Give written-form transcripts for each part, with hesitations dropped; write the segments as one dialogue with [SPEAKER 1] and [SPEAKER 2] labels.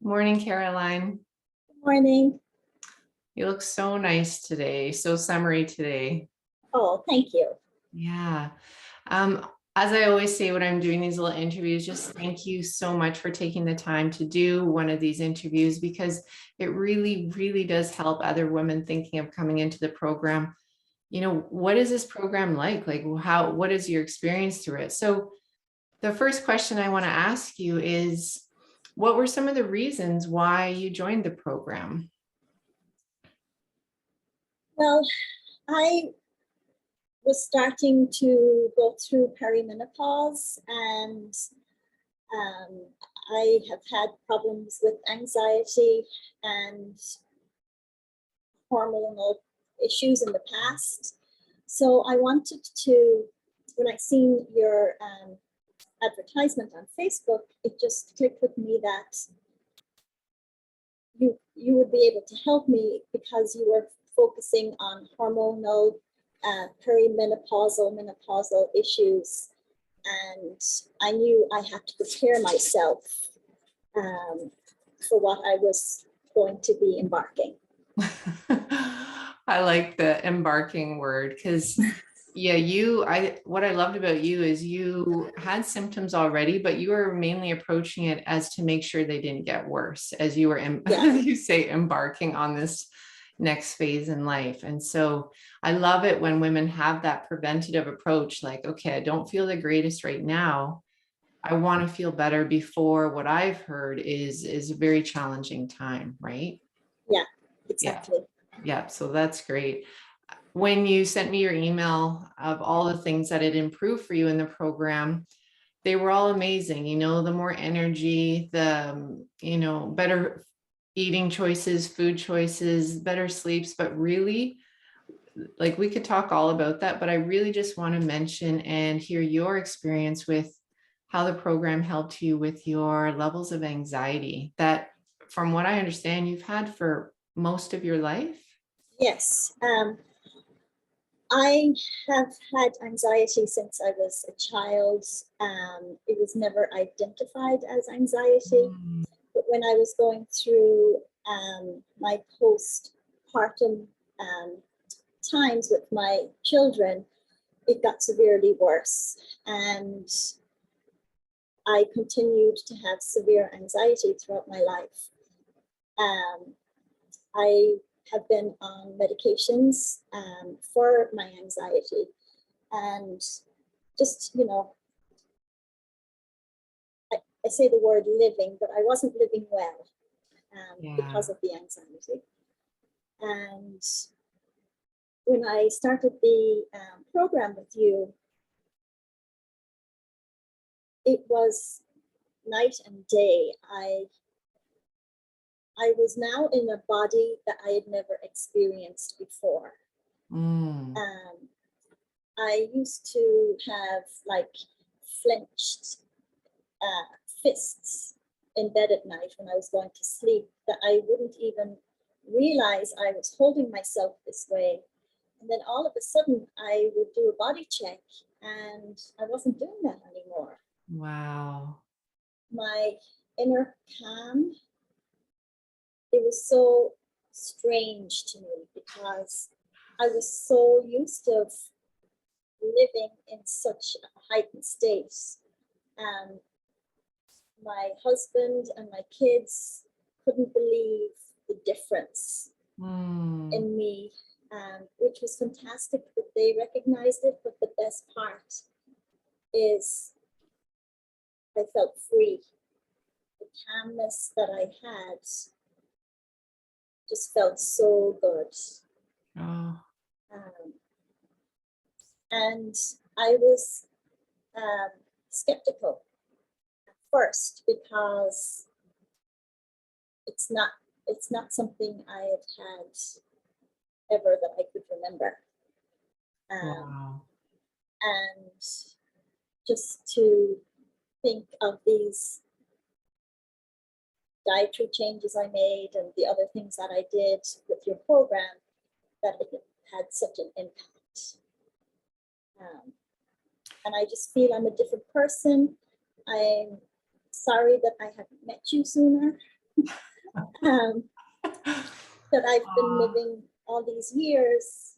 [SPEAKER 1] Morning, Caroline.
[SPEAKER 2] Good morning.
[SPEAKER 1] You look so nice today, so summery today.
[SPEAKER 2] Oh, thank you.
[SPEAKER 1] Yeah. As I always say when I'm doing these little interviews, just thank you so much for taking the time to do one of these interviews because it really, really does help other women thinking of coming into the program. What is this program like? What is your experience through it? So the first question I want to ask you is, what were some of the reasons why you joined the program?
[SPEAKER 2] Well, I was starting to go through perimenopause and um, I have had problems with anxiety and hormonal issues in the past. So I wanted to, when I seen your advertisement on Facebook, it just clicked with me that you would be able to help me because you were focusing on hormonal, menopausal issues. And I knew I had to prepare myself for what I was going to be embarking.
[SPEAKER 1] I like the embarking word because what I loved about you is you had symptoms already, but you were mainly approaching it as to make sure they didn't get worse as you were, as you say, embarking on this next phase in life. And so I love it when women have that preventative approach, like, okay, I don't feel the greatest right now. I want to feel better before what I've heard is a very challenging time, right?
[SPEAKER 2] Yeah, exactly.
[SPEAKER 1] Yeah, so that's great. When you sent me your email of all the things that had improved for you in the program, they were all amazing. The more energy, better eating choices, food choices, better sleeps, but really, like, we could talk all about that, but I really just want to mention and hear your experience with how the program helped you with your levels of anxiety that, from what I understand, you've had for most of your life.
[SPEAKER 2] Yes. I have had anxiety since I was a child. It was never identified as anxiety.
[SPEAKER 1] Mm.
[SPEAKER 2] But when I was going through my postpartum times with my children, it got severely worse. And I continued to have severe anxiety throughout my life. I have been on medications for my anxiety. And just, I say the word living, but I wasn't living well because of the anxiety. And when I started the program with you, it was night and day. I was now in a body that I had never experienced before.
[SPEAKER 1] Mm.
[SPEAKER 2] I used to have like flinched fists in bed at night when I was going to sleep that I wouldn't even realize I was holding myself this way. And then all of a sudden I would do a body check and I wasn't doing that anymore.
[SPEAKER 1] Wow.
[SPEAKER 2] My inner calm, it was so strange to me because I was so used to living in such a heightened state. My husband and my kids couldn't believe the difference in me, which was fantastic that they recognized it. But the best part is I felt free. The calmness that I had just felt so good.
[SPEAKER 1] Oh.
[SPEAKER 2] And I was skeptical at first because it's not something I had had ever that I could remember.
[SPEAKER 1] Wow.
[SPEAKER 2] And just to think of these dietary changes I made and the other things that I did with your program, that it had such an impact. And I just feel I'm a different person. I'm sorry that I haven't met you sooner. um, that I've been living all these years.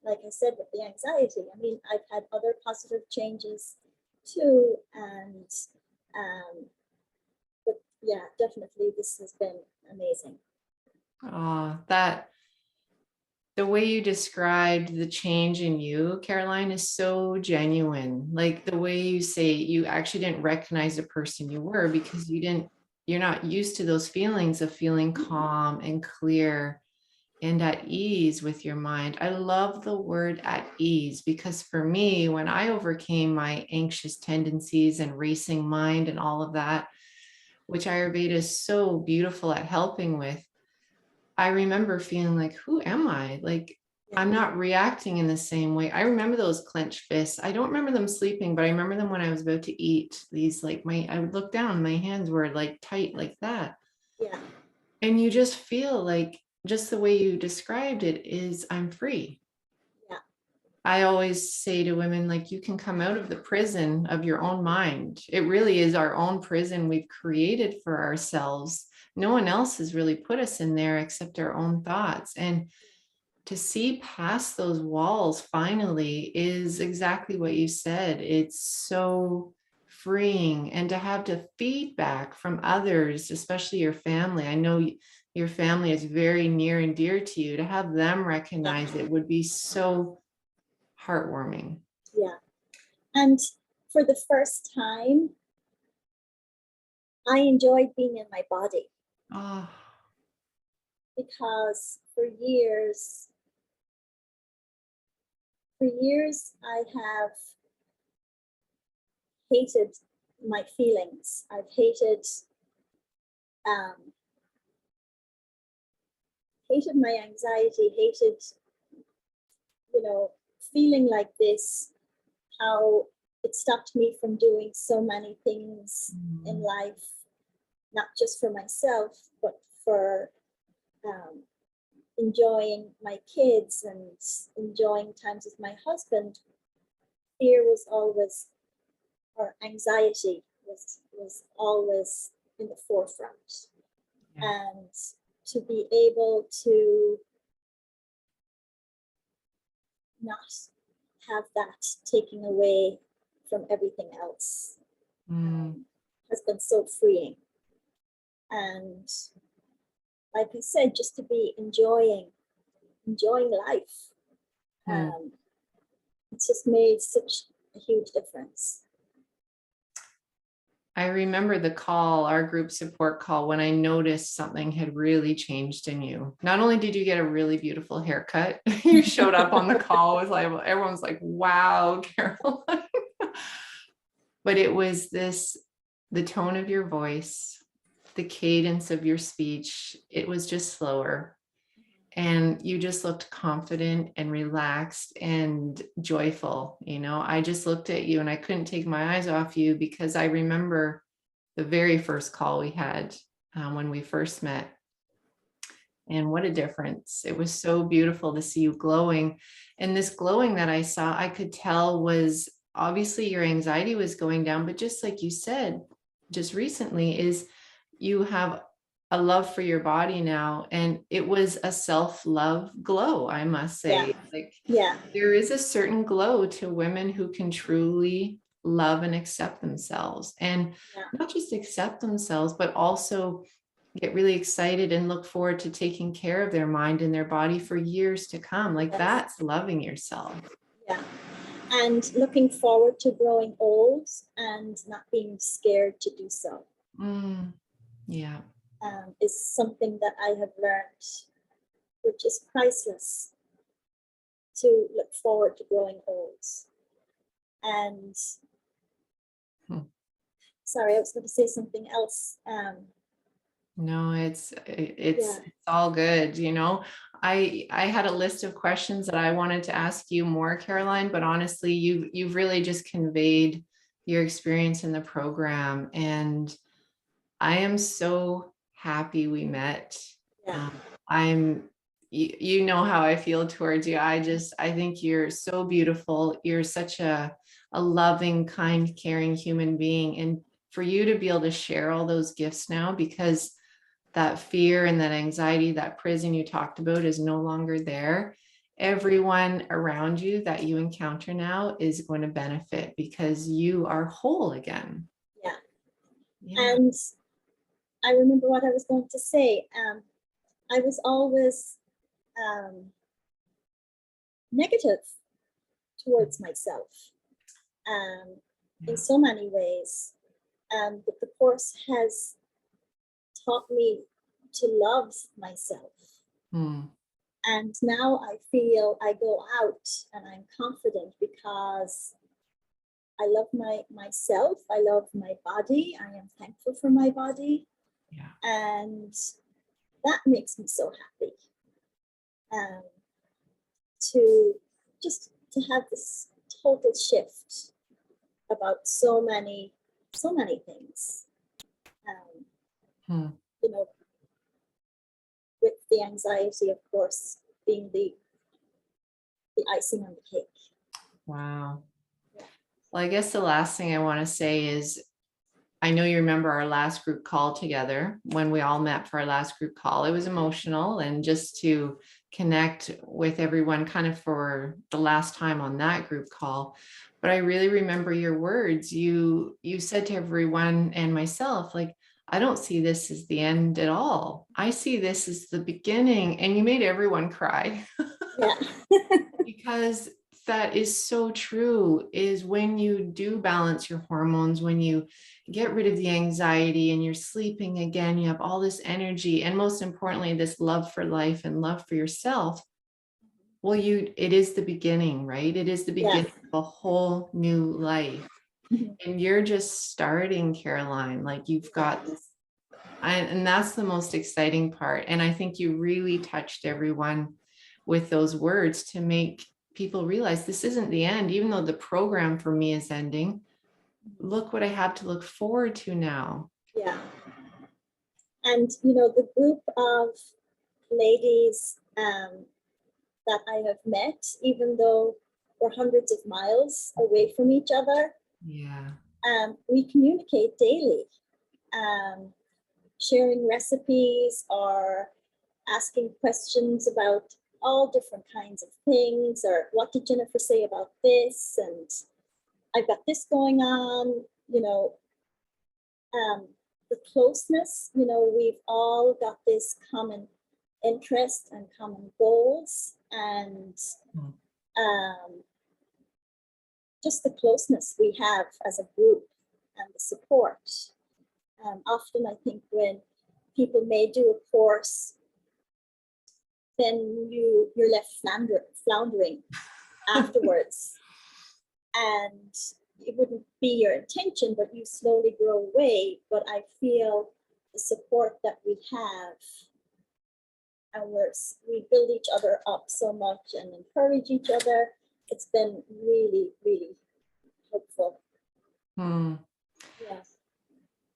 [SPEAKER 2] Like I said, with the anxiety, I mean, I've had other positive changes too. And, but yeah, definitely this has been amazing.
[SPEAKER 1] That the way you described the change in you, Caroline, is so genuine. Like the way you say you actually didn't recognize the person you were because you're not used to those feelings of feeling calm and clear and at ease with your mind. I love the word at ease because for me, when I overcame my anxious tendencies and racing mind and all of that, which Ayurveda is so beautiful at helping with, I remember feeling like, who am I? Like, I'm not reacting in the same way. I remember those clenched fists. I don't remember them sleeping, but I remember them when I was about to eat. These like I would look down, my hands were like tight like that.
[SPEAKER 2] Yeah.
[SPEAKER 1] And you just feel like just the way you described it is I'm free.
[SPEAKER 2] Yeah.
[SPEAKER 1] I always say to women, like, you can come out of the prison of your own mind. It really is our own prison we've created for ourselves. No one else has really put us in there except our own thoughts. And to see past those walls finally is exactly what you said. It's so freeing. And to have the feedback from others, especially your family. I know your family is very near and dear to you. To have them recognize it would be so heartwarming.
[SPEAKER 2] Yeah. And for the first time, I enjoyed being in my body.
[SPEAKER 1] Oh.
[SPEAKER 2] Because for years I have hated my feelings. I've hated my anxiety, hated, feeling like this, how it stopped me from doing so many things in life, not just for myself, but for enjoying my kids and enjoying times with my husband. Fear was always, or anxiety was always in the forefront. Yeah. And to be able to not have that taken away from everything else has been so freeing. And like I said, just to be enjoying life. It's just made such a huge difference.
[SPEAKER 1] I remember the call, our group support call, when I noticed something had really changed in you. Not only did you get a really beautiful haircut, you showed up on the call with like, everyone's like, wow, Caroline. But it was the tone of your voice, the cadence of your speech, it was just slower. And you just looked confident and relaxed and joyful. I just looked at you and I couldn't take my eyes off you because I remember the very first call we had when we first met. And what a difference. It was so beautiful to see you glowing. And this glowing that I saw, I could tell was obviously your anxiety was going down, but just like you said, just recently, is you have a love for your body now. And it was a self-love glow, I must say. There is a certain glow to women who can truly love and accept themselves, and not just accept themselves, but also get really excited and look forward to taking care of their mind and their body for years to come. Like that's loving yourself.
[SPEAKER 2] Yeah. And looking forward to growing old and not being scared to do so.
[SPEAKER 1] Yeah.
[SPEAKER 2] Is something that I have learned, which is priceless, to look forward to growing old. And sorry, I was going to say something else.
[SPEAKER 1] No, it's all good. I had a list of questions that I wanted to ask you more, Caroline, but honestly, you've really just conveyed your experience in the program. And I am so happy we met. You know how I feel towards you. I think you're so beautiful. You're such a loving, kind, caring human being. And for you to be able to share all those gifts now, because that fear and that anxiety, that prison you talked about is no longer there. Everyone around you that you encounter now is going to benefit because you are whole again.
[SPEAKER 2] Yeah.
[SPEAKER 1] Yeah.
[SPEAKER 2] And I remember what I was going to say. I was always negative towards myself in so many ways. But the course has taught me to love myself. And now I feel I go out and I'm confident because I love myself. I love my body. I am thankful for my body.
[SPEAKER 1] Yeah.
[SPEAKER 2] And that makes me so happy. To have this total shift about so many things. You know, with the anxiety, of course, being the icing on the cake.
[SPEAKER 1] Wow. Well, I guess the last thing I want to say is, I know you remember our last group call together when we all met for our last group call. It was emotional, and just to connect with everyone kind of for the last time on that group call. But I really remember your words. You said to everyone and myself, like, I don't see this as the end at all. I see this as the beginning. And you made everyone cry.
[SPEAKER 2] Yeah.
[SPEAKER 1] Because that is so true, is when you do balance your hormones, when you get rid of the anxiety and you're sleeping again, you have all this energy, and most importantly, this love for life and love for yourself. Well, it is the beginning, right? It is the beginning of a whole new life. And you're just starting, Caroline. Like, you've got this, and that's the most exciting part. And I think you really touched everyone with those words to make people realize this isn't the end. Even though the program for me is ending, look what I have to look forward to now.
[SPEAKER 2] Yeah. And, you know, the group of ladies that I have met, even though we're hundreds of miles away from each other,
[SPEAKER 1] Yeah.
[SPEAKER 2] We communicate daily, sharing recipes or asking questions about all different kinds of things, or what did Jennifer say about this, and I've got this going on, you know. The closeness, you know, we've all got this common interest and common goals, and just the closeness we have as a group and the support. Often I think when people may do a course, then you're left floundering afterwards. And it wouldn't be your intention, but you slowly grow away. But I feel the support that we have, and we build each other up so much and encourage each other. It's been really, really helpful. Yes.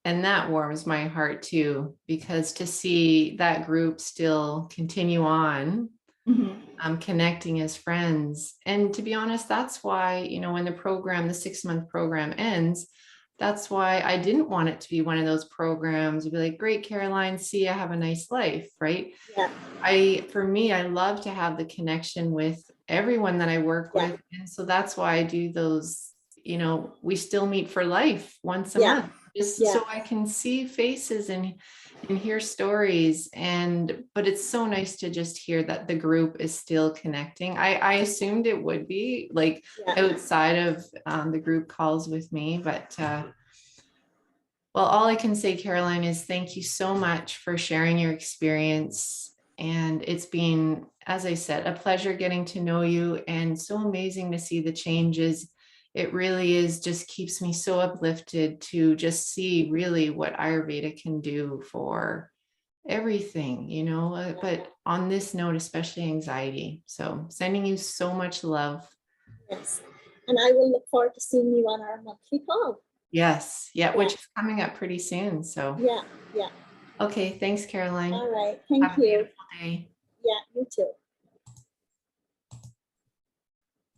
[SPEAKER 1] And that warms my heart too, because to see that group still continue on, connecting as friends. And to be honest, that's why, you know, when the 6-month program ends, that's why I didn't want it to be one of those programs to be like, great, Caroline, see ya, have a nice life, right?
[SPEAKER 2] Yeah.
[SPEAKER 1] For me, I love to have the connection with everyone that I work with. And so that's why I do those, you know, we still meet for life once a month, just so I can see faces and hear stories. But it's so nice to just hear that the group is still connecting. I assumed it would be like outside of the group calls with me, but well, all I can say, Caroline, is thank you so much for sharing your experience. And it's been, as I said, a pleasure getting to know you, and so amazing to see the changes. It really is, just keeps me so uplifted to just see really what Ayurveda can do for everything, you know, but on this note, especially anxiety. So sending you so much love.
[SPEAKER 2] Yes. And I will look forward to seeing you on our monthly call.
[SPEAKER 1] Yes. Yeah. Which is coming up pretty soon. So
[SPEAKER 2] yeah.
[SPEAKER 1] Okay. Thanks, Caroline.
[SPEAKER 2] All right. Thank
[SPEAKER 1] Have
[SPEAKER 2] you.
[SPEAKER 1] a beautiful day.
[SPEAKER 2] Yeah, you too.